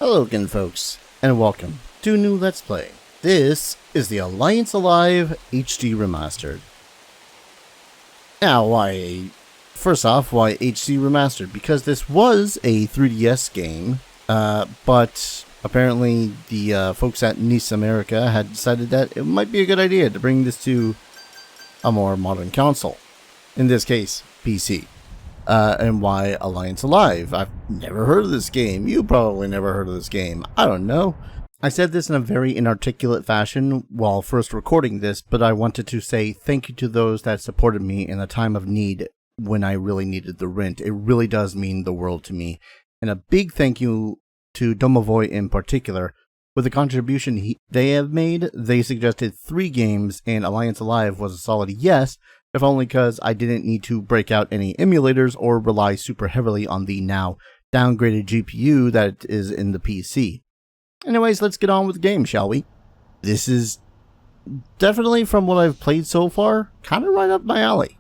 Hello again, folks, and welcome to a new Let's Play. This is the Alliance Alive HD Remastered. Now, first off, why HD Remastered? Because this was a 3DS game, but apparently the folks at NIS America had decided that it might be a good idea to bring this to a more modern console. In this case, PC. And why Alliance Alive? I've never heard of this game. You probably never heard of this game. I don't know. I said this in a very inarticulate fashion while first recording this, but I wanted to say thank you to those that supported me in a time of need when I really needed the rent. It really does mean the world to me. And a big thank you to Domovoy in particular. With the contribution they have made, they suggested 3 games, and Alliance Alive was a solid yes, if only because I didn't need to break out any emulators or rely super heavily on the now downgraded GPU that is in the PC. Anyways, let's get on with the game, shall we? This is definitely, from what I've played so far, kind of right up my alley.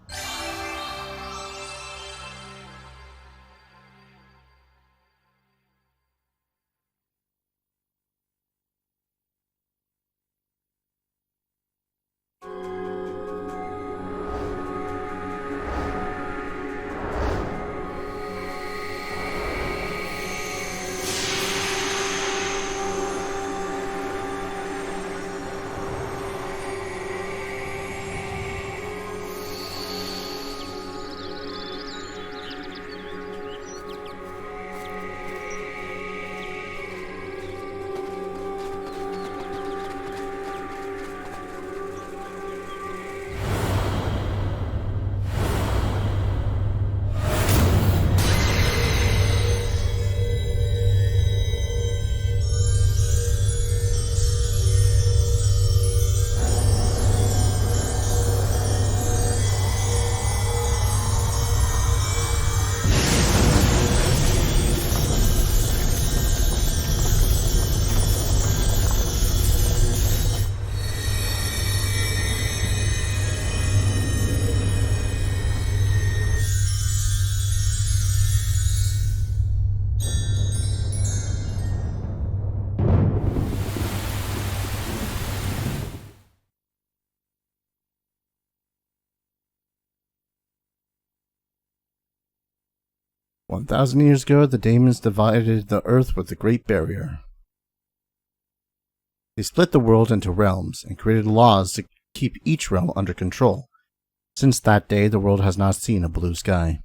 "1,000 years ago, the Daemons divided the earth with the Great Barrier. They split the world into realms and created laws to keep each realm under control. Since that day, the world has not seen a blue sky."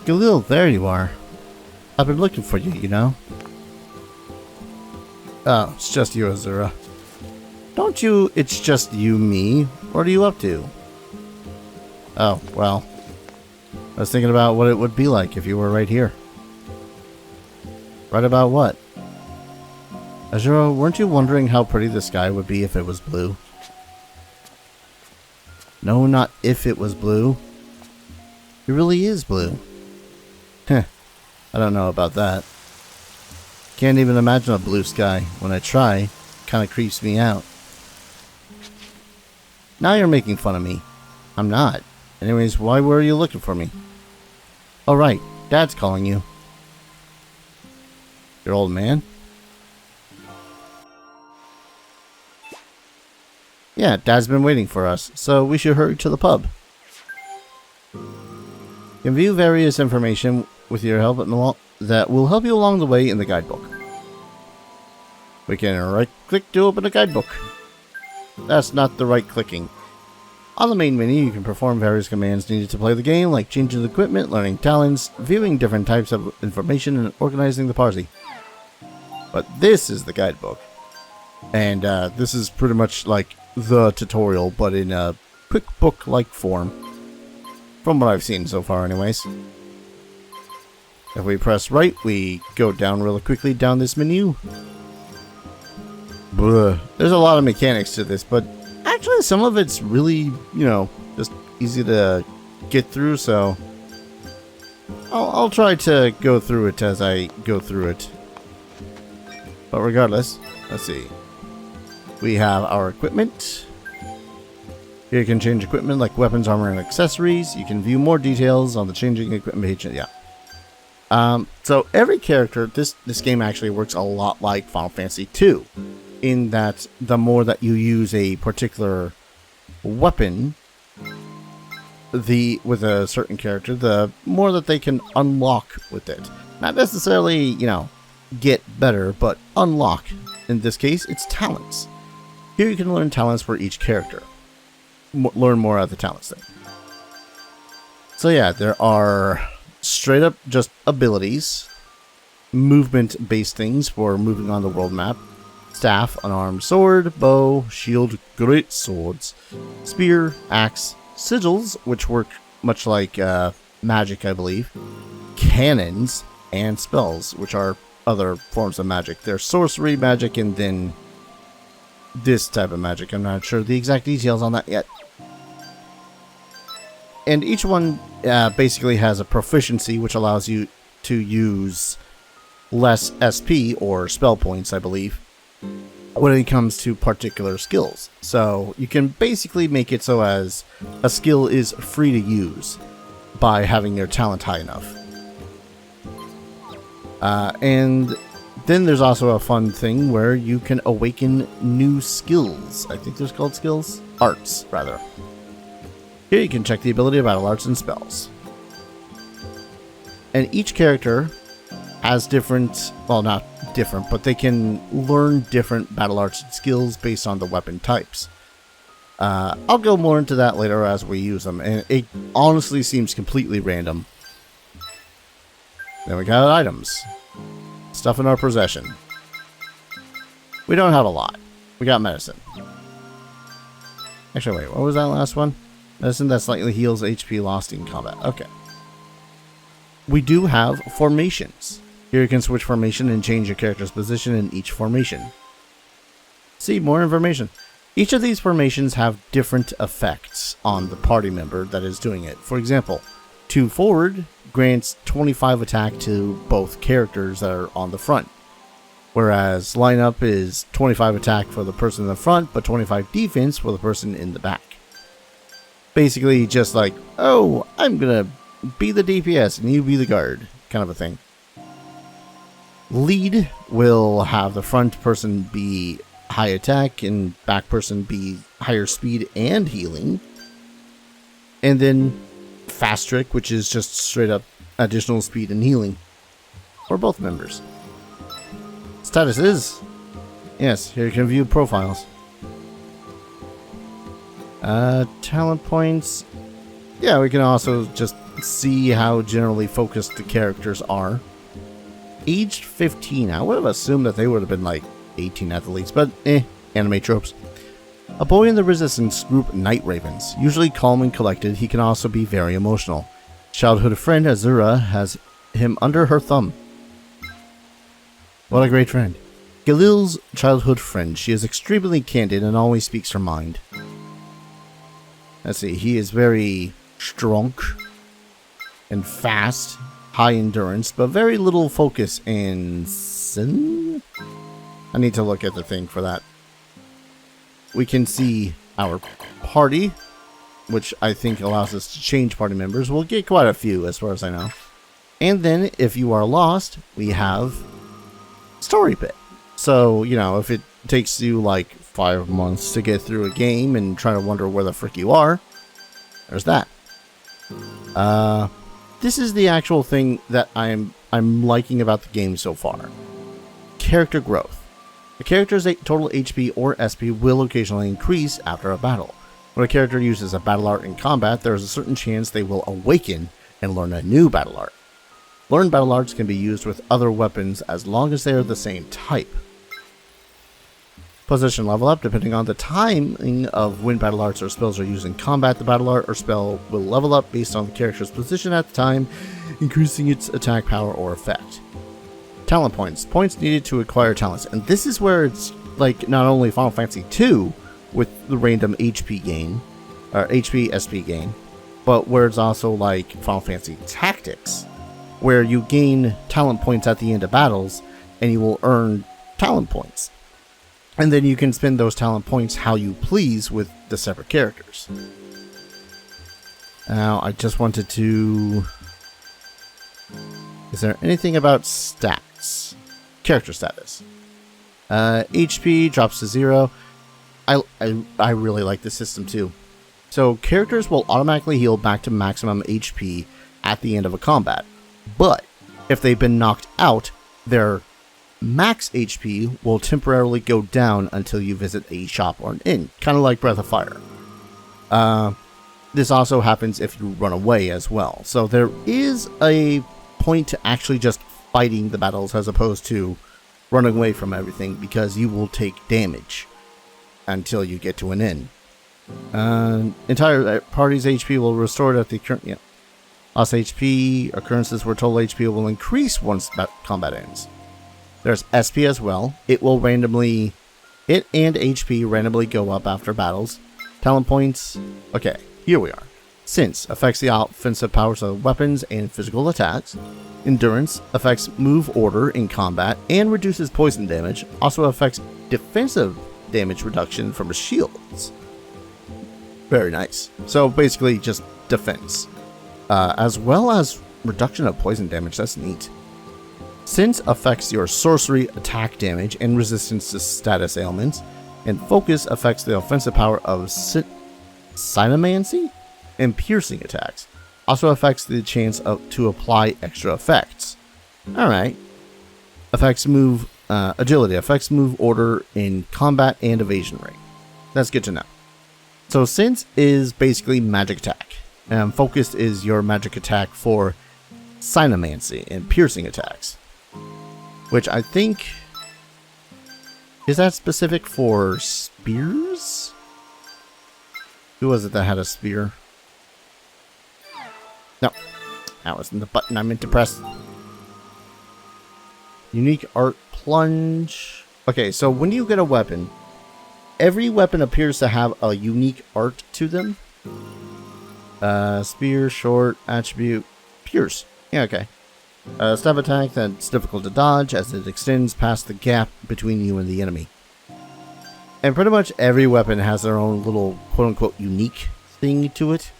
"Galil, there you are. I've been looking for you, you know." "Oh, it's just you, Azura." "Don't you, it's just you, me. What are you up to?" "Oh, well, I was thinking about what it would be like if you were right here." "Right about what?" "Azura, weren't you wondering how pretty the sky would be if it was blue?" "No, not if it was blue. It really is blue." "Heh, I don't know about that. Can't even imagine a blue sky. When I try, it kinda creeps me out." "Now you're making fun of me." "I'm not. Anyways, why were you looking for me?" "Oh right, Dad's calling you." "Your old man?" "Yeah, Dad's been waiting for us, so we should hurry to the pub." "You can view various information with your help that will help you along the way in the guidebook." "We can right-click to open a guidebook." "That's not the right clicking. On the main menu, you can perform various commands needed to play the game, like changing the equipment, learning talents, viewing different types of information, and organizing the party." "But this is the guidebook. And this is pretty much like the tutorial, but in a quick book-like form. From what I've seen so far, anyways. If we press right, we go down really quickly down this menu. Blah. There's a lot of mechanics to this, but actually some of it's really, you know, just easy to get through, so I'll try to go through it as I go through it. But regardless, let's see. We have our equipment. Here you can change equipment like weapons, armor, and accessories. You can view more details on the changing equipment page. Yeah. So every character, this game actually works a lot like Final Fantasy II, in that the more that you use a particular weapon, with a certain character, the more that they can unlock with it. Not necessarily, you know, get better, but unlock. In this case, it's talents. Here you can learn talents for each character. Learn more of the talents thing. So yeah, there are straight up just abilities, movement based things for moving on the world map, staff, unarmed sword, bow, shield, great swords, spear, axe, sigils, which work much like magic, I believe, cannons, and spells, which are other forms of magic. There's sorcery magic and then this type of magic. I'm not sure the exact details on that yet. And each one basically has a proficiency, which allows you to use less SP or spell points, I believe, when it comes to particular skills. So you can basically make it so as a skill is free to use by having your talent high enough. And then there's also a fun thing where you can awaken new skills. I think they're called skills? Arts, rather. Here you can check the ability of battle arts and spells. And each character has different, well, not different, but they can learn different battle arts and skills based on the weapon types. I'll go more into that later as we use them, and it honestly seems completely random. Then we got items. Stuff in our possession. We don't have a lot. We got medicine. Actually, wait, what was that last one? Medicine that slightly heals HP lost in combat. Okay. We do have formations. Here you can switch formation and change your character's position in each formation. See, more information. Each of these formations have different effects on the party member that is doing it. For example, 2 forward grants 25 attack to both characters that are on the front. Whereas lineup is 25 attack for the person in the front, but 25 defense for the person in the back. Basically just like, oh, I'm gonna be the DPS and you be the guard, kind of a thing. Lead will have the front person be high attack and back person be higher speed and healing. And then fast trick, which is just straight up additional speed and healing for both members. Status is, yes, here you can view profiles. Talent points. Yeah, we can also just see how generally focused the characters are. Aged 15. I would have assumed that they would have been like 18 at the least, but anime tropes. A boy in the resistance group Night Ravens. Usually calm and collected, he can also be very emotional. Childhood friend Azura has him under her thumb. What a great friend. Galil's childhood friend. She is extremely candid and always speaks her mind. Let's see, he is very strong and fast, high endurance, but very little focus and sin? I need to look at the thing for that. We can see our party, which I think allows us to change party members. We'll get quite a few as far as I know. And then if you are lost, we have story bit. So, you know, if it takes you like 5 months to get through a game and try to wonder where the frick you are, there's that. This is the actual thing that I'm liking about the game so far. Character growth. A character's total HP or SP will occasionally increase after a battle. When a character uses a battle art in combat, there is a certain chance they will awaken and learn a new battle art. Learned battle arts can be used with other weapons as long as they are the same type. Position level up. Depending on the timing of when battle arts or spells are used in combat, the battle art or spell will level up based on the character's position at the time, increasing its attack power or effect. Talent points. Points needed to acquire talents. And this is where it's like not only Final Fantasy II with the random HP gain, or HP SP gain, but where it's also like Final Fantasy Tactics, where you gain talent points at the end of battles and you will earn talent points. And then you can spend those talent points how you please with the separate characters. Now, I just wanted to... Is there anything about stats? Character status. HP drops to 0. I really like this system too. So, characters will automatically heal back to maximum HP at the end of a combat. But, if they've been knocked out, their max HP will temporarily go down until you visit a shop or an inn, kind of like Breath of Fire. This also happens if you run away as well. So there is a point to actually just fighting the battles as opposed to running away from everything, because you will take damage until you get to an inn. Entire party's HP will restore at the current... Yeah. Lost HP occurrences where total HP will increase once combat ends. There's SP as well. It and HP randomly go up after battles. Talent points. Okay, here we are. Sense affects the offensive powers of weapons and physical attacks. Endurance affects move order in combat and reduces poison damage. Also affects defensive damage reduction from shields. Very nice. So basically just defense. As well as reduction of poison damage. That's neat. Sense affects your sorcery attack damage and resistance to status ailments, and Focus affects the offensive power of Synomancy and piercing attacks. Also affects the chance to apply extra effects. Alright. Affects move agility, affects move order in combat and evasion rate. That's good to know. So Sense is basically magic attack, and Focus is your magic attack for Synomancy and piercing attacks. Which I think... Is that specific for spears? Who was it that had a spear? No. That wasn't the button I meant to press. Unique art plunge. Okay, so when you get a weapon, every weapon appears to have a unique art to them. Spear, short, attribute, pierce. Yeah, okay. Stab attack that's difficult to dodge as it extends past the gap between you and the enemy. And pretty much every weapon has their own little quote-unquote unique thing to it,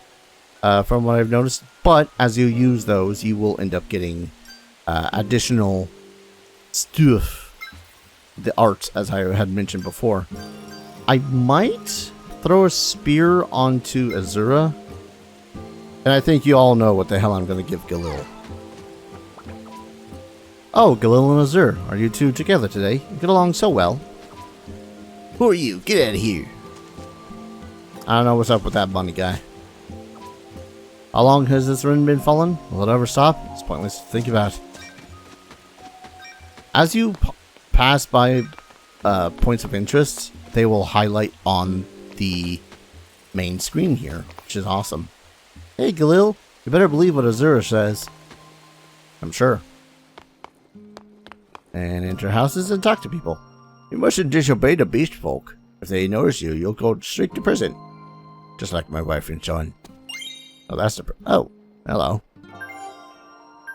from what I've noticed. But as you use those, you will end up getting additional stuff. The arts, as I had mentioned before. I might throw a spear onto Azura. And I think you all know what the hell I'm going to give Galil. Oh, Galil and Azur, are you two together today? You get along so well. Who are you? Get out of here. I don't know what's up with that bunny guy. How long has this run been falling? Will it ever stop? It's pointless to think about. As you pass by points of interest, they will highlight on the main screen here, which is awesome. Hey, Galil, you better believe what Azura says. I'm sure. And enter houses and talk to people. You mustn't disobey the beast folk. If they notice you, you'll go straight to prison. Just like my wife and son. Oh, that's the... Oh, hello.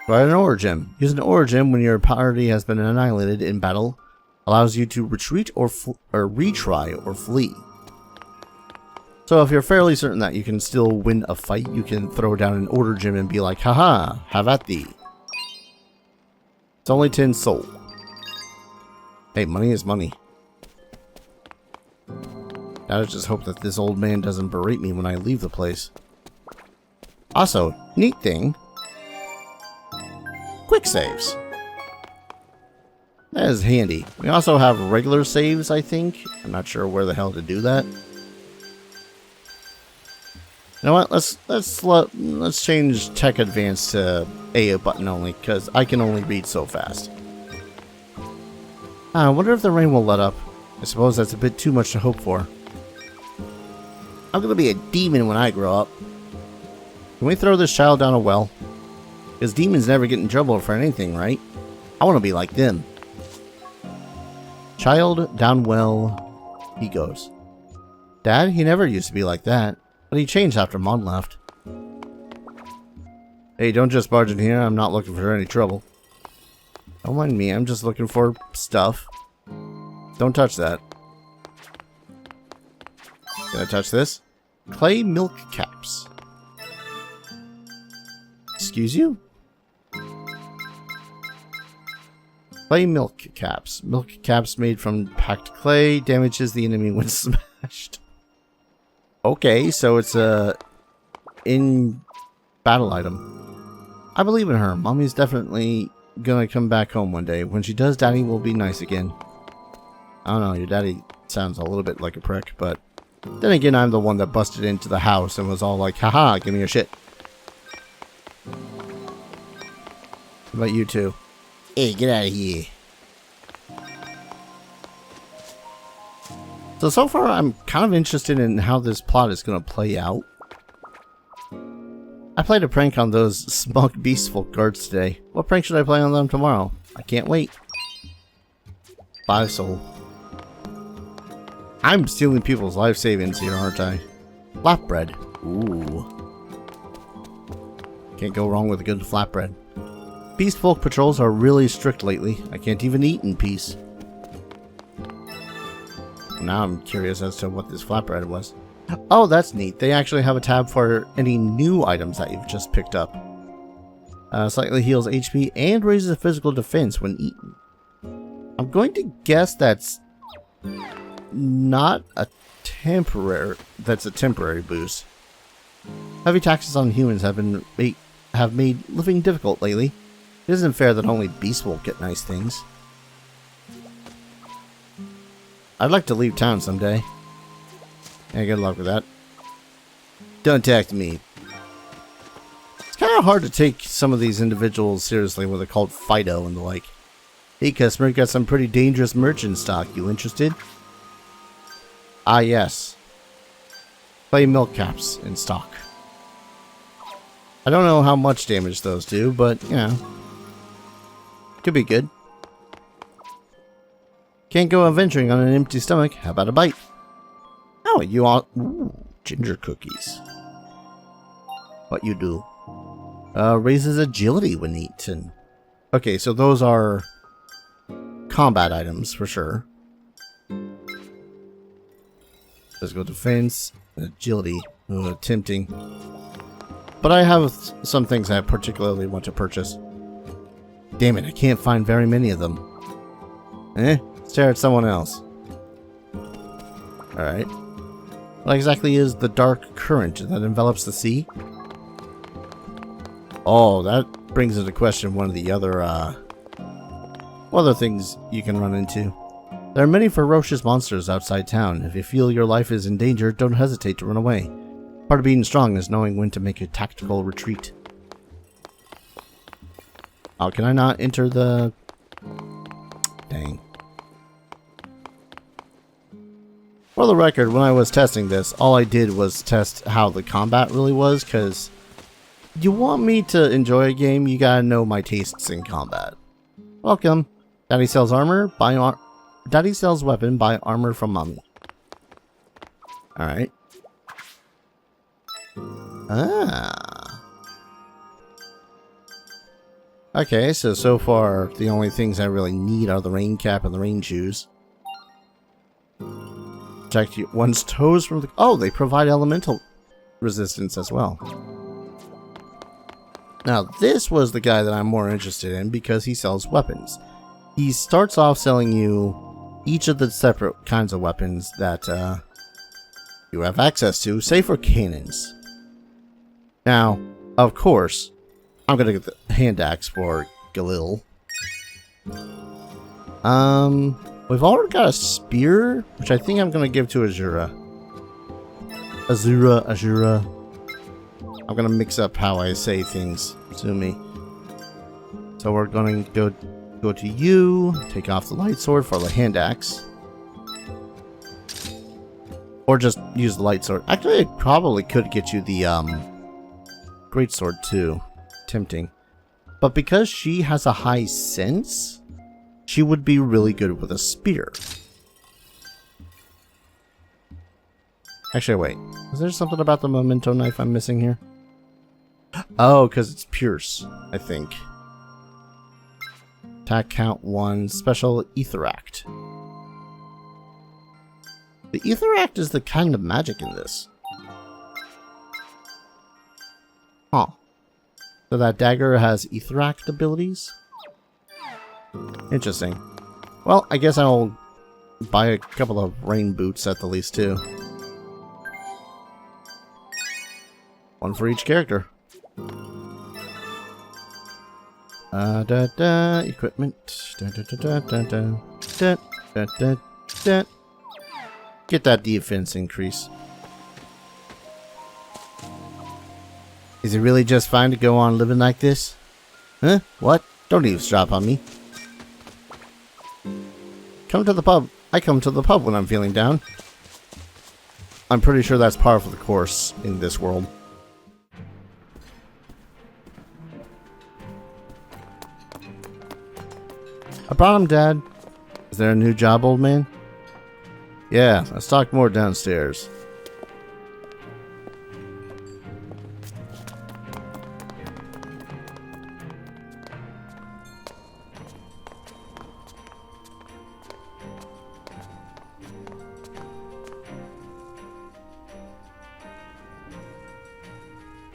Try an origin. Use an origin when your party has been annihilated in battle. Allows you to retreat or retry or flee. So if you're fairly certain that you can still win a fight, you can throw down an order gem and be like, haha, have at thee. It's only 10 soul. Hey, money is money. Now I just hope that this old man doesn't berate me when I leave the place. Also, neat thing. Quick saves. That is handy. We also have regular saves, I think. I'm not sure where the hell to do that. You know what? Let's change Tech Advance to A button only, because I can only read so fast. I wonder if the rain will let up. I suppose that's a bit too much to hope for. I'm gonna be a demon when I grow up. Can we throw this child down a well? Because demons never get in trouble for anything, right? I want to be like them. Child down well, he goes. Dad, he never used to be like that, but he changed after Mom left. Hey, don't just barge in here. I'm not looking for any trouble. Don't mind me. I'm just looking for stuff. Don't touch that. Can I touch this? Clay milk caps. Excuse you? Clay milk caps. Milk caps made from packed clay. Damages the enemy when smashed. Okay, so it's a in-battle item. I believe in her. Mommy's definitely gonna come back home one day. When she does, Daddy will be nice again. I don't know, your daddy sounds a little bit like a prick, but then again, I'm the one that busted into the house and was all like, haha, give me your shit. What about you two? Hey, get out of here. So far, I'm kind of interested in how this plot is going to play out. I played a prank on those smug beastfolk guards today. What prank should I play on them tomorrow? I can't wait. 5 soul. I'm stealing people's life savings here, aren't I? Flatbread. Ooh. Can't go wrong with a good flatbread. Beastfolk patrols are really strict lately. I can't even eat in peace. Now I'm curious as to what this flatbread was. Oh, that's neat. They actually have a tab for any new items that you've just picked up. Slightly heals HP and raises physical defense when eaten. I'm going to guess that's not a temporary. That's a temporary boost. Heavy taxes on humans have made living difficult lately. It isn't fair that only beasts will get nice things. I'd like to leave town someday. Yeah, good luck with that. Don't text me. It's kind of hard to take some of these individuals seriously when they're called Fido and the like. Hey customer, got some pretty dangerous merch in stock. You interested? Ah yes. Clay milk caps in stock. I don't know how much damage those do, but, you know. Could be good. Can't go adventuring on an empty stomach. How about a bite? Oh, you want... Ooh, ginger cookies. What you do? Raises agility when eaten. Okay, so those are combat items for sure. Physical defense, agility. Tempting. But I have some things I particularly want to purchase. Damn it, I can't find very many of them. Stare at someone else. Alright. What exactly is the dark current that envelops the sea? Oh, that brings into question one of the other things you can run into. There are many ferocious monsters outside town. If you feel your life is in danger, don't hesitate to run away. Part of being strong is knowing when to make a tactical retreat. Oh, can I not enter the... Dang. For the record, when I was testing this, all I did was test how the combat really was, because you want me to enjoy a game, you gotta know my tastes in combat. Welcome. Daddy sells armor, Daddy sells weapon, buy armor from mommy. Alright. Ah. Okay, so far the only things I really need are the rain cap and the rain shoes. Protect one's toes from the... Oh, they provide elemental resistance as well. Now, this was the guy that I'm more interested in because he sells weapons. He starts off selling you each of the separate kinds of weapons that you have access to, say for cannons. Now, of course, I'm gonna get the hand axe for Galil. We've already got a spear, which I think I'm gonna give to Azura. Azura. I'm gonna mix up how I say things. To me. So we're gonna go to you, take off the light sword for the hand axe. Or just use the light sword. Actually, it probably could get you the great sword too. Tempting. But because she has a high sense, she would be really good with a spear. Actually, wait. Is there something about the memento knife I'm missing here? Oh, because it's pierce, I think. Attack count 1, special Etheract. The Etheract is the kind of magic in this. Huh. So that dagger has Etheract abilities? Interesting. Well, I guess I'll buy a couple of rain boots at the least too. One for each character. Equipment. Get that defense increase. Is it really just fine to go on living like this? Huh? What? Don't eavesdrop on me. Come to the pub. I come to the pub when I'm feeling down. I'm pretty sure that's par for the course in this world. I brought him, Dad. Is there a new job, old man? Yeah, let's talk more downstairs.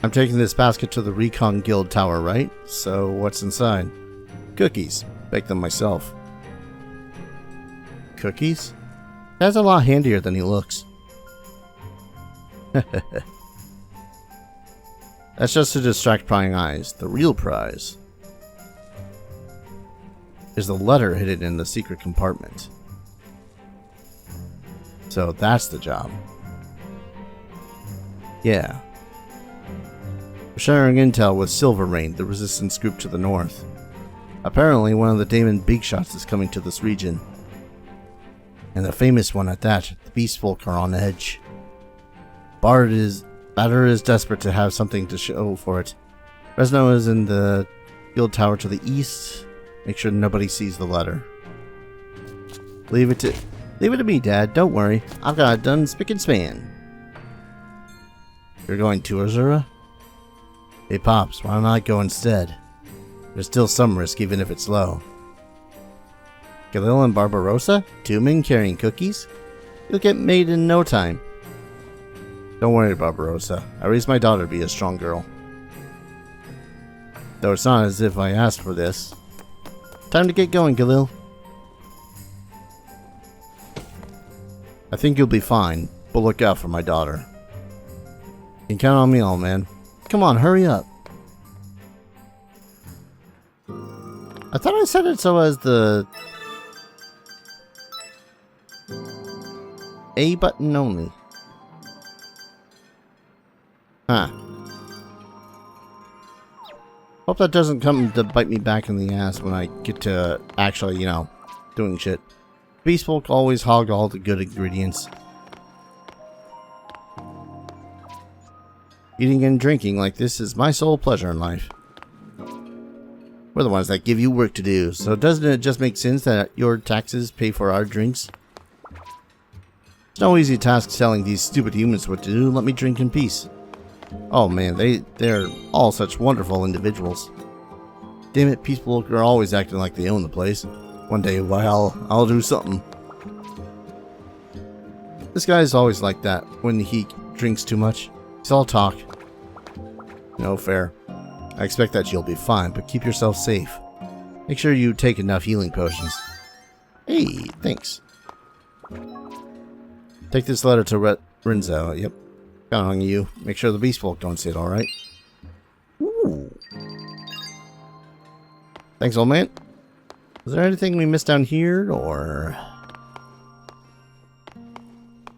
I'm taking this basket to the Recon Guild Tower, right? So what's inside? Cookies. Bake them myself. Cookies? That's a lot handier than he looks. That's just to distract prying eyes. The real prize is the letter hidden in the secret compartment. So that's the job. Yeah. We're sharing intel with Silver Rain, the resistance group to the north. Apparently, one of the Daemon Big Shots is coming to this region. And a famous one at that. The Beast Folk are on edge. Batter is desperate to have something to show for it. Resno is in the guild tower to the east. Make sure nobody sees the letter. Leave it to me, Dad. Don't worry. I've got it done spick and span. You're going to Azura? Hey, Pops, why don't I go instead? There's still some risk, even if it's low. Galil and Barbarossa? Two men carrying cookies? You'll get made in no time. Don't worry, Barbarossa. I raised my daughter to be a strong girl. Though it's not as if I asked for this. Time to get going, Galil. I think you'll be fine, but look out for my daughter. You can count on me, old man. Come on, hurry up. I thought I said it so as the A button only. Huh. Hope that doesn't come to bite me back in the ass when I get to actually, doing shit. Beast Folk always hog all the good ingredients. Eating and drinking like this is my sole pleasure in life. We're the ones that give you work to do, so doesn't it just make sense that your taxes pay for our drinks? It's no easy task telling these stupid humans what to do. Let me drink in peace. Oh man, they're all such wonderful individuals. Damn it, people are always acting like they own the place. One day, I'll do something. This guy's always like that when he drinks too much. He's all talk. No fair. I expect that you'll be fine, but keep yourself safe. Make sure you take enough healing potions. Hey, thanks. Take this letter to Renzo. Yep. Count on you. Make sure the Beast Folk don't see it, alright? Ooh. Thanks, old man. Is there anything we missed down here, or...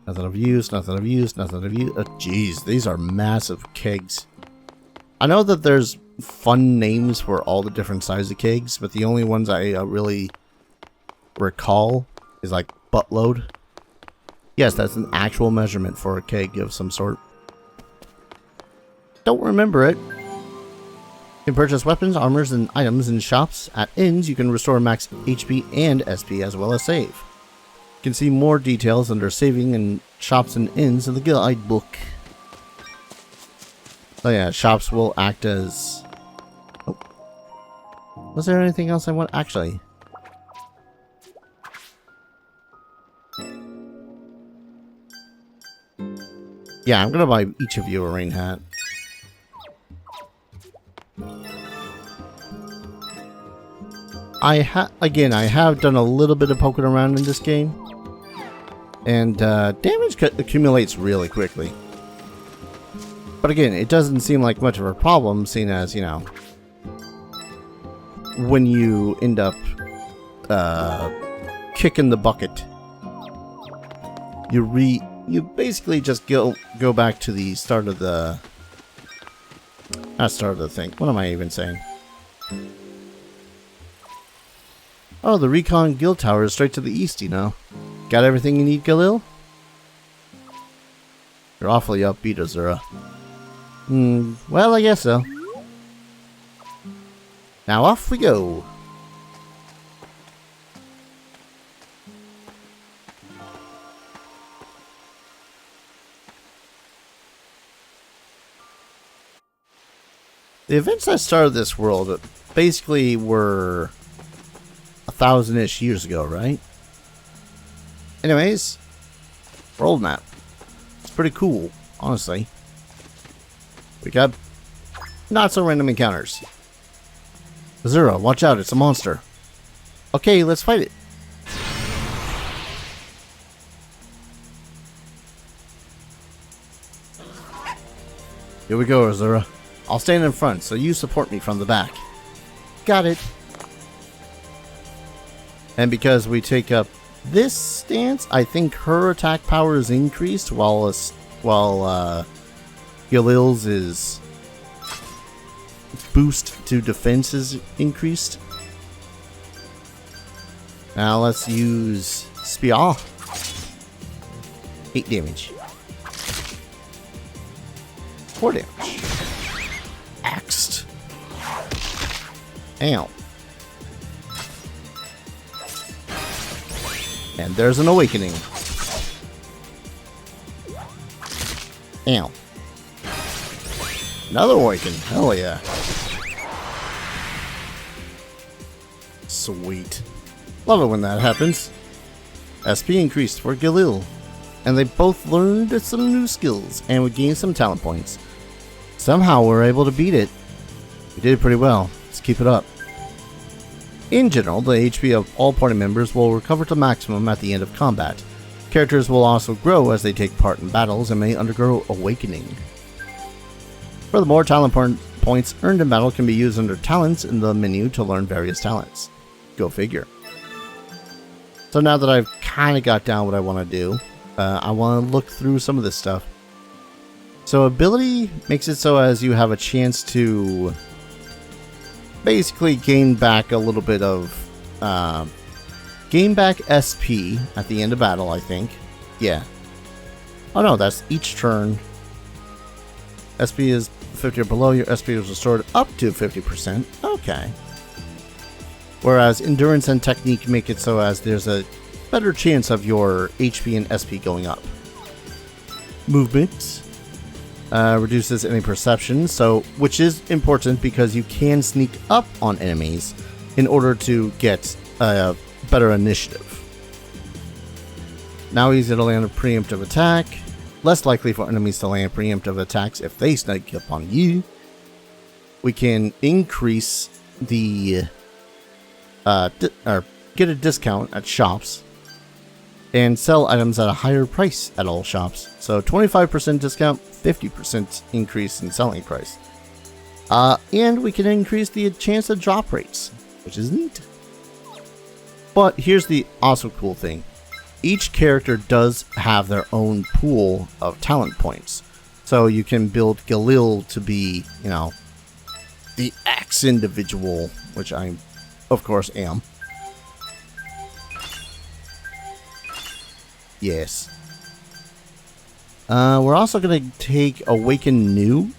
Nothing of use, nothing of use, nothing of use. Jeez, these are massive kegs. I know that there's fun names for all the different sizes of kegs, but the only ones I really recall is like buttload. Yes, that's an actual measurement for a keg of some sort. Don't remember it. You can purchase weapons, armors, and items in shops. At inns, you can restore max HP and SP as well as save. You can see more details under saving in shops and inns in the guide book. Oh yeah, shops will act as... Oh. Was there anything else I want? Actually... Yeah, I'm gonna buy each of you a rain hat. I have done a little bit of poking around in this game. And damage accumulates really quickly. But again, it doesn't seem like much of a problem, seeing as, you know, when you end up kicking the bucket, you basically just go back to the start of the... Not start of the thing. What am I even saying? Oh, the Recon Guild Tower is straight to the east, you know. Got everything you need, Galil? You're awfully upbeat, Azura. Well, I guess so. Now off we go. The events that started this world basically were 1,000-ish years ago, right? Anyways, world map. It's pretty cool, honestly. We got not so random encounters. Azura, watch out, it's a monster. Okay, let's fight it. Here we go, Azura. I'll stand in front, so you support me from the back. Got it. And because we take up this stance, I think her attack power is increased, while Galil's is boost to defense is increased. Now let's use Spear. 8 damage. 4 damage. Axed. Ow. And there's an awakening. Ow. Another awaken. Hell yeah. Sweet. Love it when that happens. SP increased for Galil. And they both learned some new skills and would gain some talent points. Somehow we're able to beat it. We did pretty well. Let's keep it up. In general, the HP of all party members will recover to maximum at the end of combat. Characters will also grow as they take part in battles and may undergo awakening. Furthermore, talent points earned in battle can be used under talents in the menu to learn various talents. Go figure. So now that I've kind of got down what I want to do, I want to look through some of this stuff. So ability makes it so as you have a chance to basically gain back a little bit of gain back SP at the end of battle, I think. Yeah. Oh no, that's each turn. SP is 50 or below, your SP is restored up to 50%. Okay. Whereas endurance and technique make it so as there's a better chance of your HP and SP going up. Movement reduces enemy perception, which is important because you can sneak up on enemies in order to get a better initiative. Now easy to land a preemptive attack. Less likely for enemies to land preemptive attacks if they sneak up on you. We can increase the or get a discount at shops and sell items at a higher price at all shops. So 25% discount, 50% increase in selling price. And we can increase the chance of drop rates, which is neat. But here's the also cool thing. Each character does have their own pool of talent points. So you can build Galil to be, you know, the axe individual, which I, of course, am. Yes. We're also going to take Awaken New.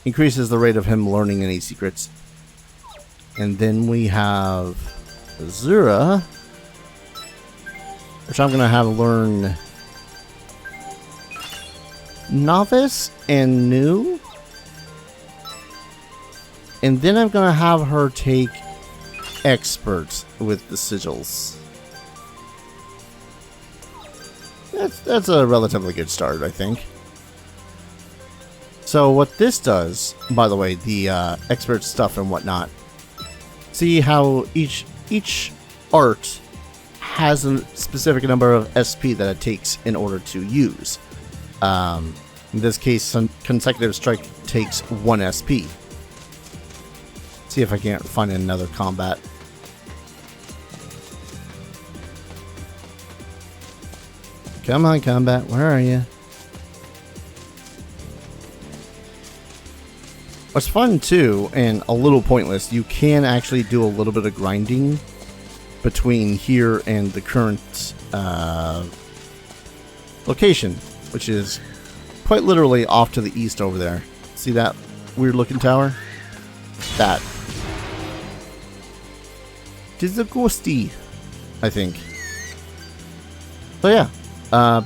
Increases the rate of him learning any secrets. And then we have Azura, which I'm going to have learn Novice and New. And then I'm going to have her take Expert with the sigils. That's a relatively good start, I think. So what this does, by the way, the expert stuff and whatnot, see how each art has a specific number of SP that it takes in order to use. In this case, consecutive strike takes 1 SP. See if I can't find another combat. Come on, combat, where are you? What's fun too, and a little pointless, you can actually do a little bit of grinding between here and the current location, which is quite literally off to the east over there. See that weird looking tower? That. It is a ghosty, I think. So yeah,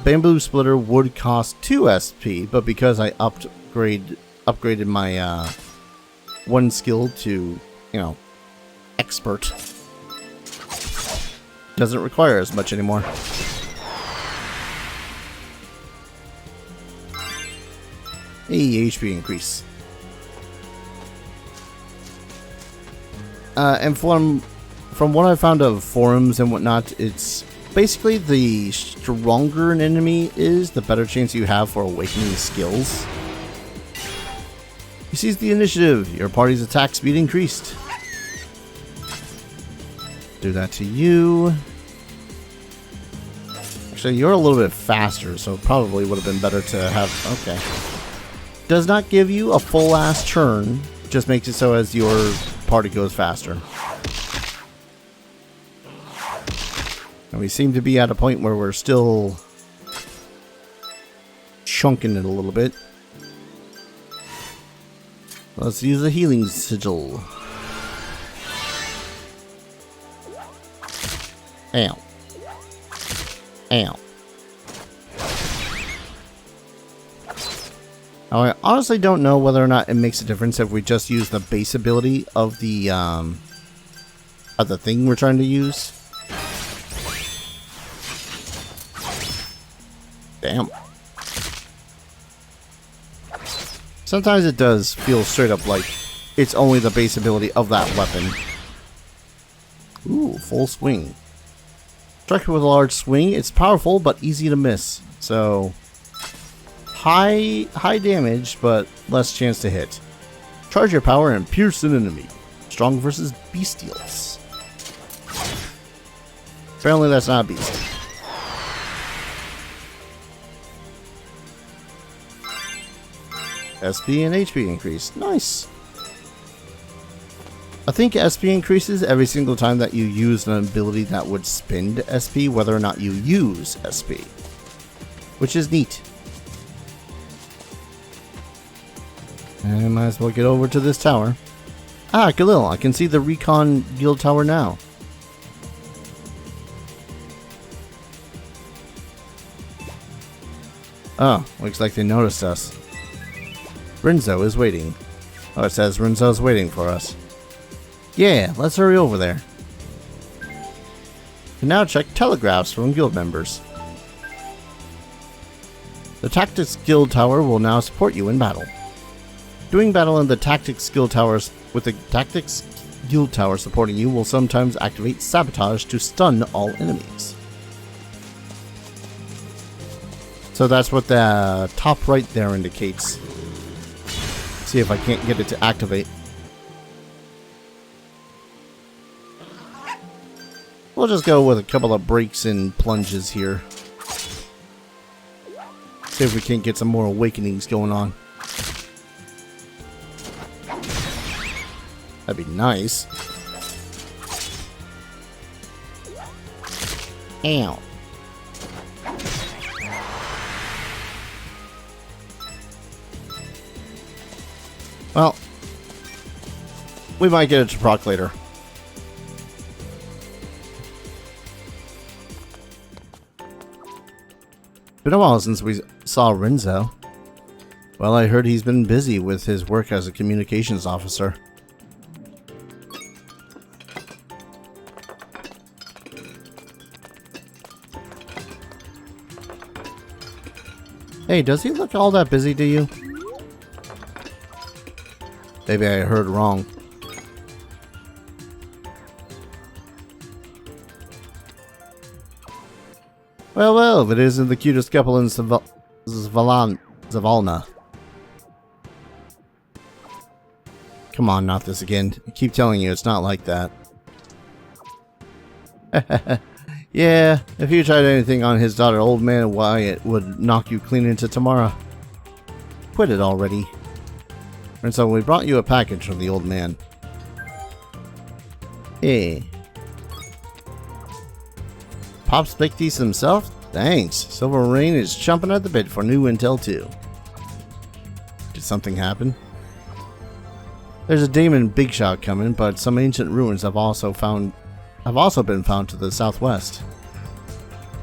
Bamboo Splitter would cost 2 SP, but because I upgraded my one skill to, you know, expert, doesn't require as much anymore. Hey, HP increase. And from what I found of forums and whatnot, it's basically the stronger an enemy is, the better chance you have for awakening skills. You seize the initiative. Your party's attack speed increased. Do that to you. Actually, you're a little bit faster, so probably would have been better to have... Okay. Does not give you a full-ass turn. Just makes it so as your party goes faster. And we seem to be at a point where we're still chunking it a little bit. Let's use a healing sigil. Ow. Ow. Now, I honestly don't know whether or not it makes a difference if we just use the base ability of the thing we're trying to use. Damn. Sometimes it does feel straight up like it's only the base ability of that weapon. Ooh, full swing. Strike with a large swing. It's powerful but easy to miss. So high damage but less chance to hit. Charge your power and pierce an enemy. Strong versus bestials. Apparently that's not a beast. SP and HP increase. Nice. I think SP increases every single time that you use an ability that would spend SP, whether or not you use SP. Which is neat. And I might as well get over to this tower. Ah, Galil, I can see the Recon Guild Tower now. Oh, looks like they noticed us. Rinzo is waiting. Oh, it says Rinzo's waiting for us. Yeah, let's hurry over there. And now check telegraphs from guild members. The Tactics Guild Tower will now support you in battle. Doing battle in the Tactics Guild Towers with the Tactics Guild Tower supporting you will sometimes activate Sabotage to stun all enemies. So that's what the top right there indicates. See if I can't get it to activate. We'll just go with a couple of breaks and plunges here. See if we can't get some more awakenings going on. That'd be nice. Ow. Well, we might get it to proc later. Been a while since we saw Renzo. Well, I heard he's been busy with his work as a communications officer. Hey, does he look all that busy to you? Maybe I heard wrong. Well, well, if it isn't the cutest couple in Zavalna. Come on, not this again. I keep telling you, it's not like that. Yeah, if you tried anything on his daughter, old man Wyatt would knock you clean into tomorrow. Quit it already. And so we brought you a package from the old man. Hey. Pops baked these himself? Thanks. Silver Rain is chomping at the bit for new intel too. Did something happen? There's a Daemon big shot coming, but some ancient ruins have also been found to the southwest.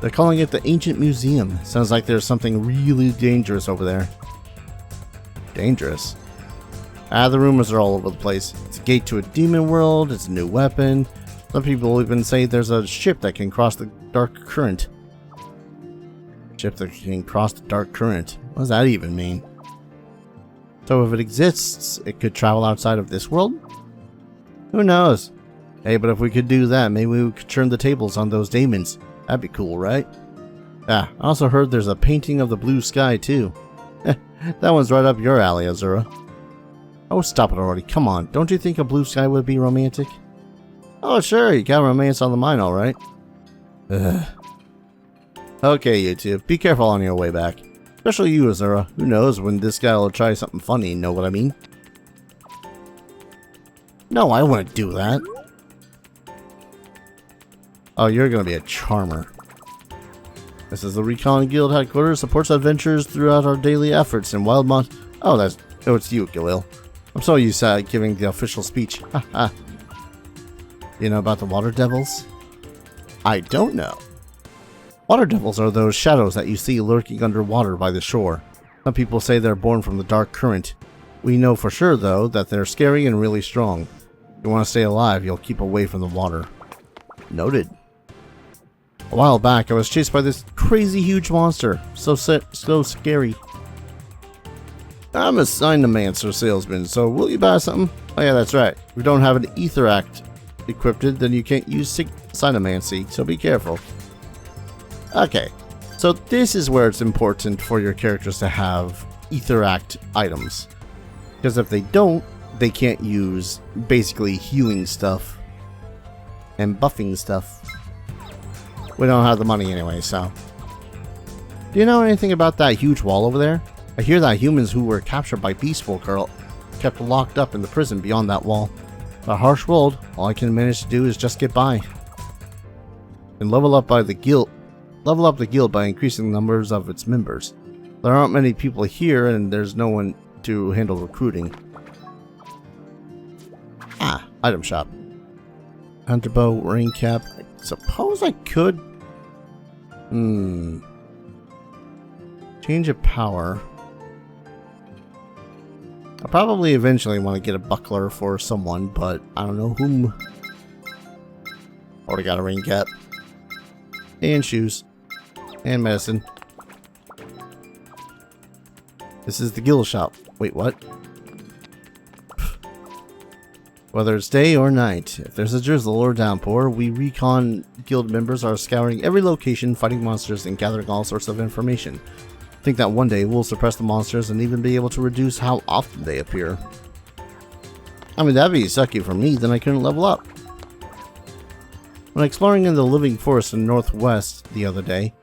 They're calling it the Ancient Museum. Sounds like there's something really dangerous over there. Dangerous? The rumors are all over the place. It's a gate to a demon world, it's a new weapon. Some people even say there's a ship that can cross the dark current. Ship that can cross the dark current. What does that even mean? So if it exists, it could travel outside of this world? Who knows? Hey, but if we could do that, maybe we could turn the tables on those demons. That'd be cool, right? I also heard there's a painting of the blue sky, too. That one's right up your alley, Azura. Oh, stop it already. Come on. Don't you think a blue sky would be romantic? Oh, sure. You got romance on the mind, alright. Okay, YouTube. Be careful on your way back. Especially you, Azura. Who knows when this guy will try something funny, know what I mean? No, I wouldn't do that. Oh, you're gonna be a charmer. This is the Recon Guild headquarters. Supports adventures throughout our daily efforts in Wildmont. Oh, it's you, Galil. I'm so used to giving the official speech. Haha. You know about the water devils? I don't know. Water devils are those shadows that you see lurking underwater by the shore. Some people say they're born from the dark current. We know for sure, though, that they're scary and really strong. If you want to stay alive, you'll keep away from the water. Noted. A while back, I was chased by this crazy huge monster. So scary. I'm a Cynomancer salesman, so will you buy something? Oh yeah, that's right. If you don't have an Ether Act equipped, then you can't use Cynomancy, so be careful. Okay, so this is where it's important for your characters to have Ether Act items. Because if they don't, they can't use basically healing stuff and buffing stuff. We don't have the money anyway, so. Do you know anything about that huge wall over there? I hear that humans who were captured by Beast Folk are kept locked up in the prison beyond that wall. A harsh world, all I can manage to do is just get by. And level up the guild by increasing the numbers of its members. There aren't many people here and there's no one to handle recruiting. Item shop. Hunterbow, rain cap. I suppose I could. Change of power. I'll probably eventually want to get a buckler for someone, but I don't know whom. Already got a rain cap. And shoes. And medicine. This is the guild shop. Wait, what? Whether it's day or night, if there's a drizzle or downpour, we Recon Guild members are scouring every location, fighting monsters, and gathering all sorts of information. Think that one day we'll suppress the monsters and even be able to reduce how often they appear. I mean, that'd be sucky for me, then I couldn't level up. When exploring in the living forest in northwest the other day,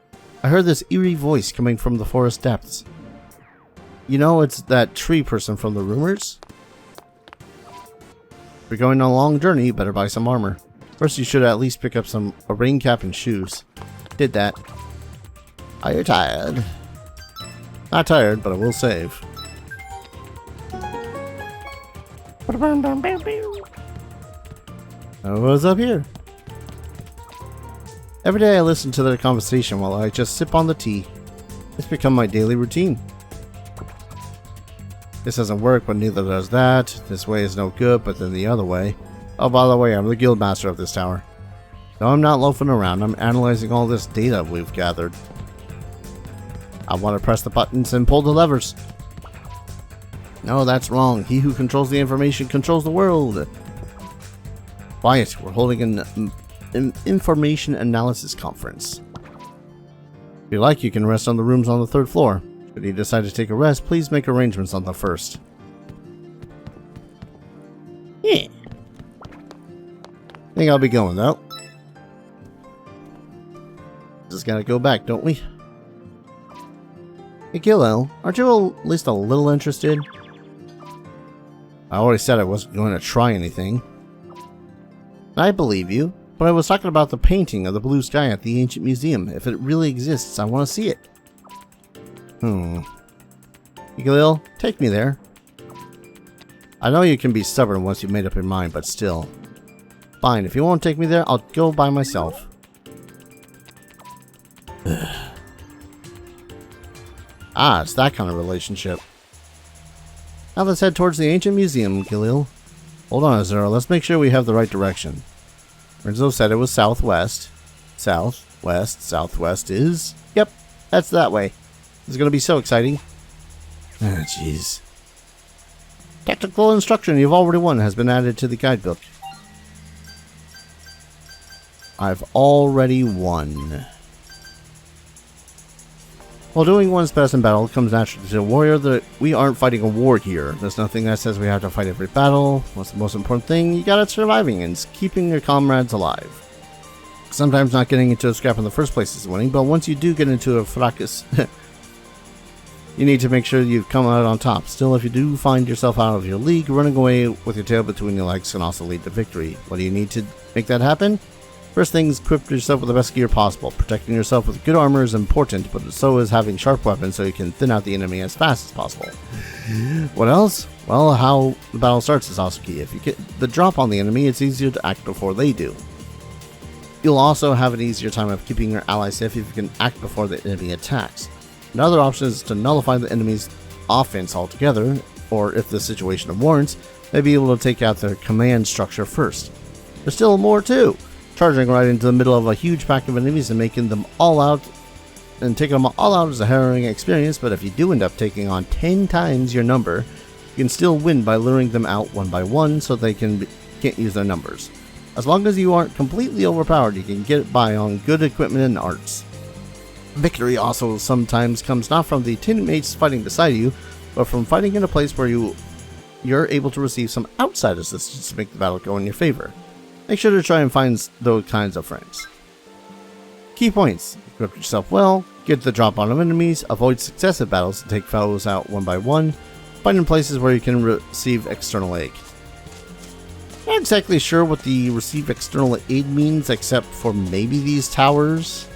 I heard this eerie voice coming from the forest depths. You know, it's that tree person from the rumors? If you're going on a long journey, you better buy some armor. First, you should at least pick up a rain cap and shoes. Did that. Are you tired? Not tired, but I will save. What's up here? Every day I listen to their conversation while I just sip on the tea. It's become my daily routine. This doesn't work, but neither does that. This way is no good, but then the other way. Oh, by the way, I'm the guild master of this tower. No, I'm not loafing around. I'm analyzing all this data we've gathered. I want to press the buttons and pull the levers. No, that's wrong. He who controls the information controls the world. Quiet. We're holding an information analysis conference. If you like, you can rest on the rooms on the 3rd floor. Should you decide to take a rest, please make arrangements on the 1st. Yeah. I think I'll be going, though. Just gotta go back, don't we? Hey, Gillo, aren't you at least a little interested? I already said I wasn't going to try anything. I believe you, but I was talking about the painting of the blue sky at the ancient museum. If it really exists, I want to see it. Gillo, take me there. I know you can be stubborn once you've made up your mind, but still. Fine, if you won't take me there, I'll go by myself. Ah, it's that kind of relationship. Now let's head towards the ancient museum, Gilil. Hold on, Azura, let's make sure we have the right direction. Renzo said it was southwest. Southwest. Southwest is... Yep, that's that way. It's gonna be so exciting. Ah, jeez. Technical instruction you've already won has been added to the guidebook. I've already won. While doing one's best in battle comes naturally to a warrior, that we aren't fighting a war here. There's nothing that says we have to fight every battle. What's the most important thing? You got it surviving and keeping your comrades alive. Sometimes not getting into a scrap in the first place is winning, but once you do get into a fracas, you need to make sure you've come out on top. Still, if you do find yourself out of your league, running away with your tail between your legs can also lead to victory. What do you need to make that happen? First things, equip yourself with the best gear possible. Protecting yourself with good armor is important, but so is having sharp weapons so you can thin out the enemy as fast as possible. What else? Well, how the battle starts is also key. If you get the drop on the enemy, it's easier to act before they do. You'll also have an easier time of keeping your allies safe if you can act before the enemy attacks. Another option is to nullify the enemy's offense altogether, or if the situation warrants, may be able to take out their command structure first. There's still more too. Charging right into the middle of a huge pack of enemies and making them all out, and taking them all out is a harrowing experience, but if you do end up taking on 10 times your number, you can still win by luring them out one by one so they can't use their numbers. As long as you aren't completely overpowered, you can get by on good equipment and arts. Victory also sometimes comes not from the teammates fighting beside you, but from fighting in a place where you're able to receive some outside assistance to make the battle go in your favor. Make sure to try and find those kinds of friends. Key points. Equip yourself well, get the drop on enemies, avoid successive battles to take foes out one by one, find in places where you can receive external aid. I'm not exactly sure what the receive external aid means, except for maybe these towers.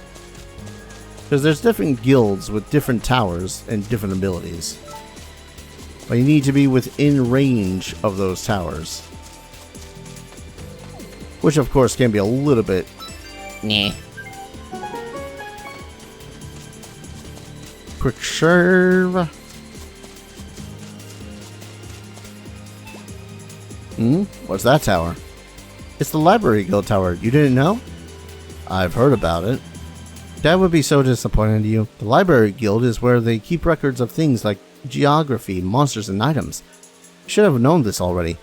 Because there's different guilds with different towers and different abilities. But you need to be within range of those towers. Which of course can be a little bit... Nah. Quick serve. What's that tower? It's the Library Guild Tower. You didn't know? I've heard about it. That would be so disappointing to you. The Library Guild is where they keep records of things like geography, monsters, and items. You should have known this already.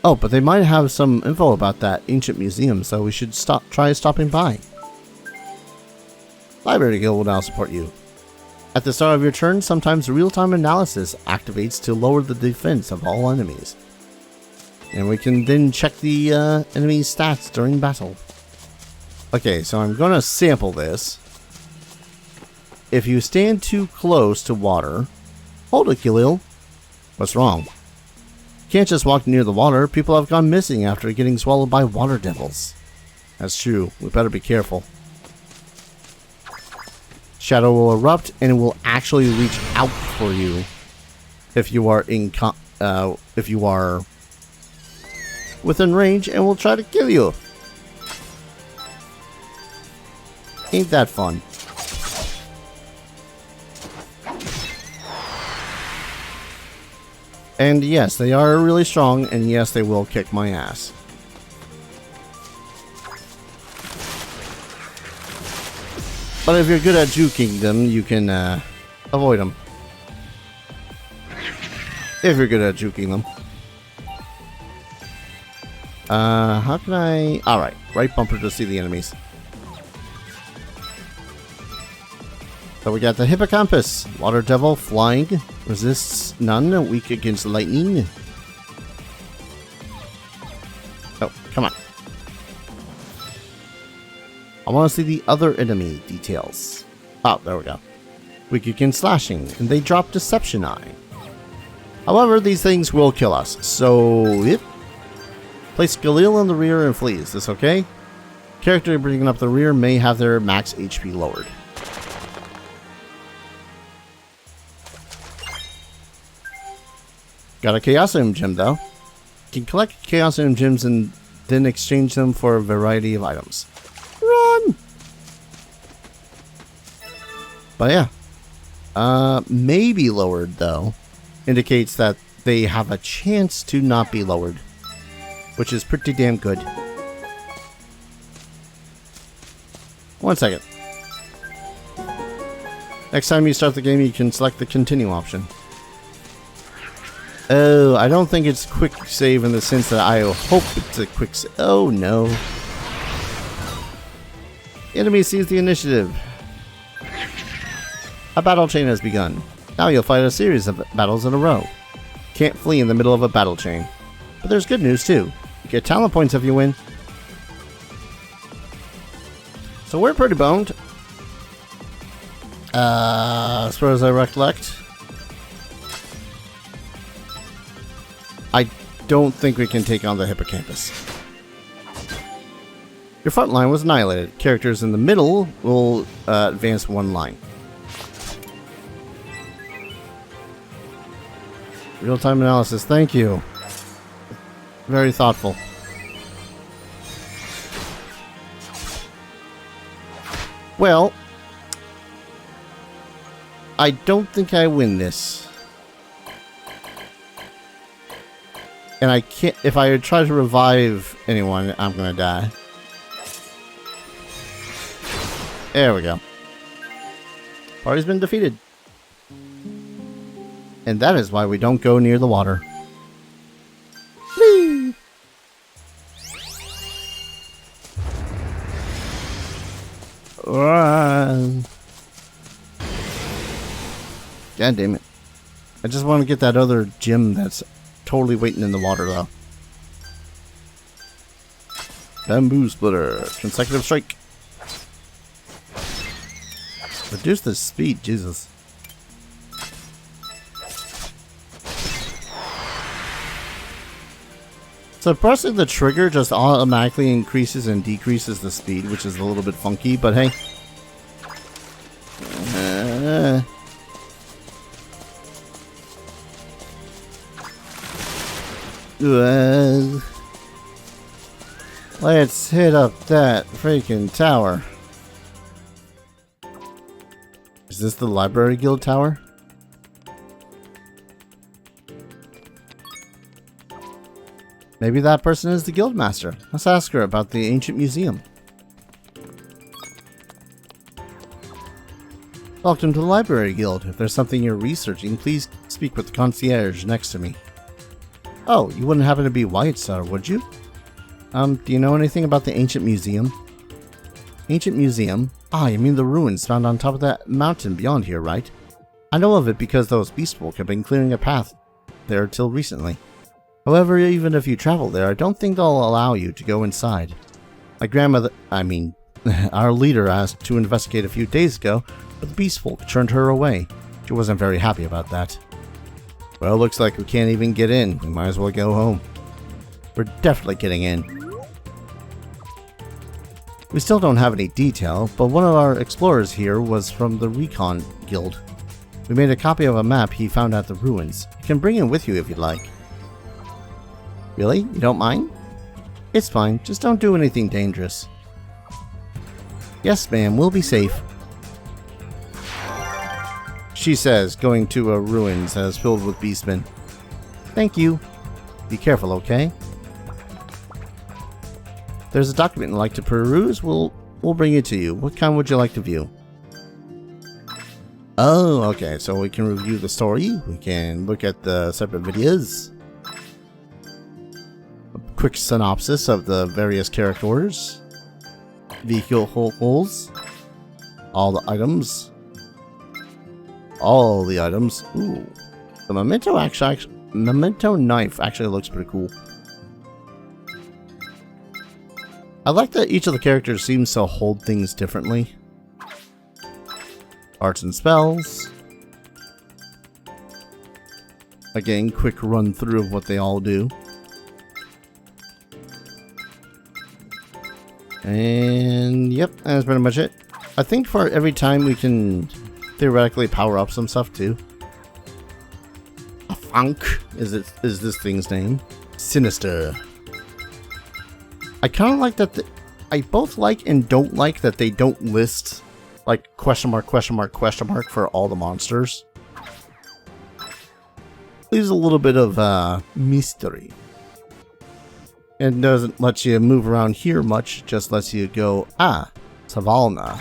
Oh, but they might have some info about that ancient museum, so we should try stopping by. Library Guild will now support you. At the start of your turn, sometimes real-time analysis activates to lower the defense of all enemies. And we can then check the enemy's stats during battle. Okay, so I'm going to sample this. If you stand too close to water... Hold it, Khalil. What's wrong? You can't just walk near the water. People have gone missing after getting swallowed by water devils. That's true. We better be careful. Shadow will erupt, and it will actually reach out for you if you are within range and will try to kill you. Ain't that fun? And yes, they are really strong, and yes, they will kick my ass. But if you're good at juking them, you can avoid them. If you're good at juking them. How can I... Alright, right bumper to see the enemies. So we got the Hippocampus, Water Devil, flying, resists none, weak against lightning. Oh, come on. I want to see the other enemy details. Oh, there we go. Weak against slashing, and they drop Deception Eye. However, these things will kill us, so... Yep. Place Galil in the rear and flee. Is this okay? Character bringing up the rear may have their max HP lowered. Got a Chaosium gem though. You can collect Chaosium gems and then exchange them for a variety of items. Run! But yeah. Maybe lowered though. Indicates that they have a chance to not be lowered. Which is pretty damn good. 1 second. Next time you start the game, you can select the continue option. Oh, I don't think it's quick save in the sense that I hope it's a quick save. Oh no. The enemy sees the initiative. A battle chain has begun. Now you'll fight a series of battles in a row. Can't flee in the middle of a battle chain. But there's good news too. You get talent points if you win. So we're pretty boned. As far as I recollect. I don't think we can take on the Hippocampus. Your front line was annihilated. Characters in the middle will advance one line. Real-time analysis, thank you. Very thoughtful. Well, I don't think I win this. And I can't, if I try to revive anyone, I'm gonna die. There we go. Party's been defeated. And that is why we don't go near the water. Whee! Run. God damn it. I just want to get that other gem that's totally waiting in the water, though. Bamboo Splitter. Consecutive strike. Reduce the speed, Jesus. So pressing the trigger just automatically increases and decreases the speed, which is a little bit funky, but hey. Let's hit up that freaking tower. Is this the Library Guild tower? Maybe that person is the guild master. Let's ask her about the ancient museum. Welcome to the Library Guild. If there's something you're researching, please speak with the concierge next to me. Oh, you wouldn't happen to be White Star, would you? Do you know anything about the ancient museum? Ancient museum? Ah, you mean the ruins found on top of that mountain beyond here, right? I know of it because those beast folk have been clearing a path there till recently. However, even if you travel there, I don't think they'll allow you to go inside. My grandmother, our leader asked to investigate a few days ago, but the beast folk turned her away. She wasn't very happy about that. Well, looks like we can't even get in. We might as well go home. We're definitely getting in. We still don't have any detail, but one of our explorers here was from the Recon Guild. We made a copy of a map he found at the ruins. You can bring it with you if you'd like. Really? You don't mind? It's fine, just don't do anything dangerous. Yes, ma'am, we'll be safe. She says, going to a ruins that is filled with beastmen. Thank you. Be careful, okay? There's a document you'd like to peruse. We'll bring it to you. What kind would you like to view? Oh, okay. So we can review the story. We can look at the separate videos. A quick synopsis of the various characters. Vehicle holes. All the items. All the items. Ooh. The memento knife actually looks pretty cool. I like that each of the characters seems to hold things differently. Arts and spells. Again, quick run through of what they all do. And yep, that's pretty much it. I think for every time we can theoretically power up some stuff too. A funk is this thing's name. Sinister. I kind of like that. I both like and don't like that they don't list like question mark for all the monsters. Leaves a little bit of mystery. And doesn't let you move around here much, just lets you go, Savalna.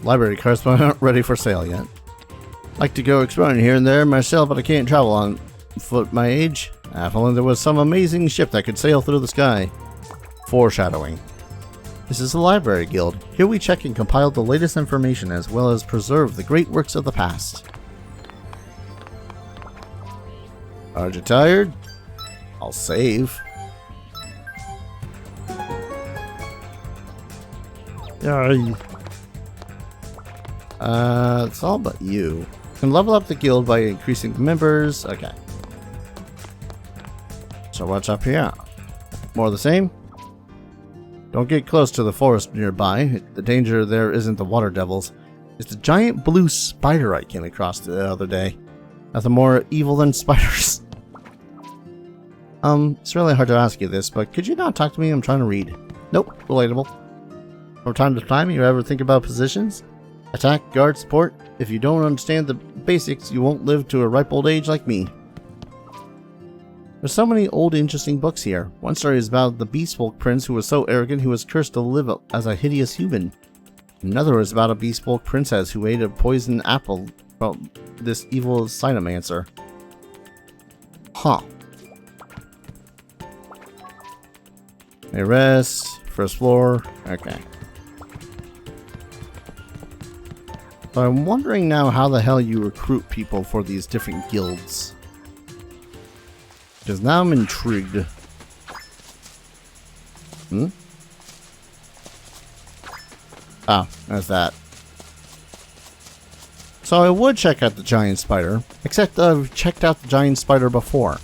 Library cards aren't ready for sale yet. Like to go exploring here and there myself, but I can't travel on foot my age. If only there was some amazing ship that could sail through the sky. Foreshadowing. This is the Library Guild. Here we check and compile the latest information as well as preserve the great works of the past. Aren't you tired? I'll save. It's all but you. You can level up the guild by increasing the members. Okay. So what's up here? More of the same? Don't get close to the forest nearby. The danger there isn't the water devils. It's the giant blue spider I came across the other day. Nothing more evil than spiders. It's really hard to ask you this, but could you not talk to me? I'm trying to read. Nope, relatable. From time to time, you ever think about positions? Attack, guard, support. If you don't understand the basics, you won't live to a ripe old age like me. There's so many old interesting books here. One story is about the Beastfolk prince who was so arrogant he was cursed to live as a hideous human. Another is about a Beastfolk princess who ate a poisoned apple from this evil cynomancer. Huh. A rest, first floor, okay. So I'm wondering now how the hell you recruit people for these different guilds. Because now I'm intrigued. Ah, there's that. So I would check out the giant spider, except I've checked out the giant spider before.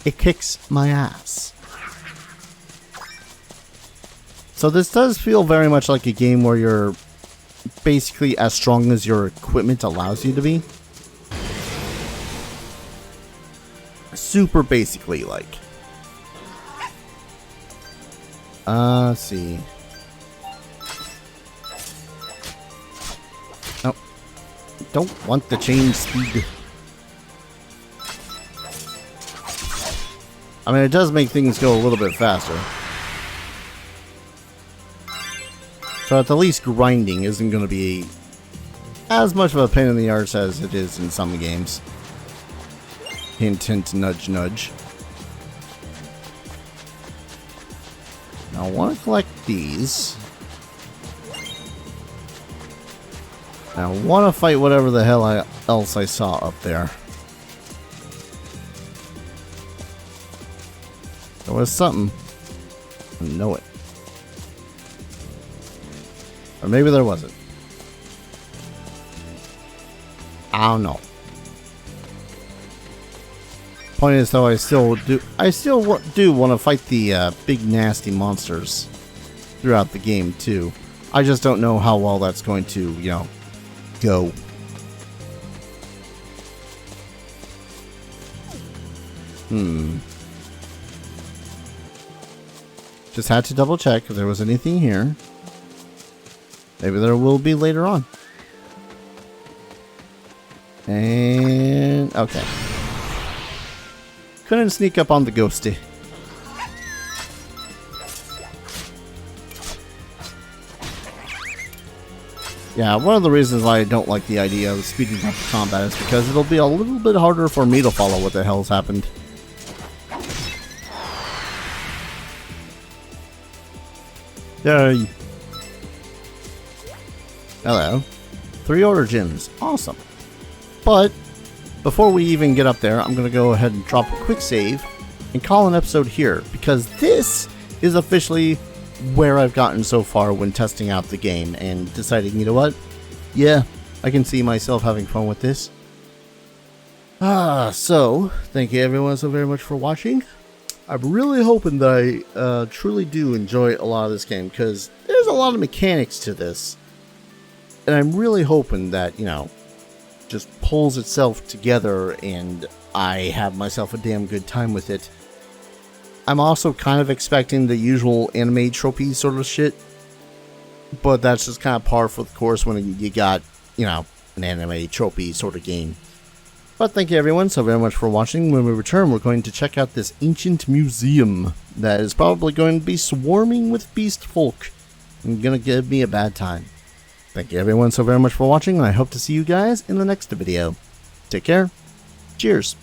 It kicks my ass. So this does feel very much like a game where you're basically as strong as your equipment allows you to be. Super basically, like. Let's see. Nope. Don't want the change speed. I mean, it does make things go a little bit faster. So at the least, grinding isn't going to be as much of a pain in the arse as it is in some games. Hint, hint, nudge, nudge. Now I want to collect these. I want to fight whatever the hell else I saw up there. There was something. I know it. Or maybe there wasn't. I don't know. Point is, though, I still do want to fight the big nasty monsters throughout the game too. I just don't know how well that's going to, you know, go. Just had to double check if there was anything here. Maybe there will be later on. And okay. Couldn't sneak up on the ghosty. Yeah, one of the reasons why I don't like the idea of speeding up the combat is because it'll be a little bit harder for me to follow what the hell's happened. Yay. Hello. 3 order gems. Awesome. But before we even get up there, I'm going to go ahead and drop a quick save and call an episode here, because this is officially where I've gotten so far when testing out the game and deciding, you know what? Yeah, I can see myself having fun with this. So thank you everyone so very much for watching. I'm really hoping that I truly do enjoy a lot of this game, because there's a lot of mechanics to this. And I'm really hoping that, you know, just pulls itself together and I have myself a damn good time with it. I'm also kind of expecting the usual anime trophy sort of shit, but that's just kind of par for the course when you got, you know, an anime trophy sort of game. But thank you everyone so very much for watching. When we return, we're going to check out this ancient museum that is probably going to be swarming with beast folk and gonna give me a bad time. Thank you everyone so very much for watching, and I hope to see you guys in the next video. Take care. Cheers.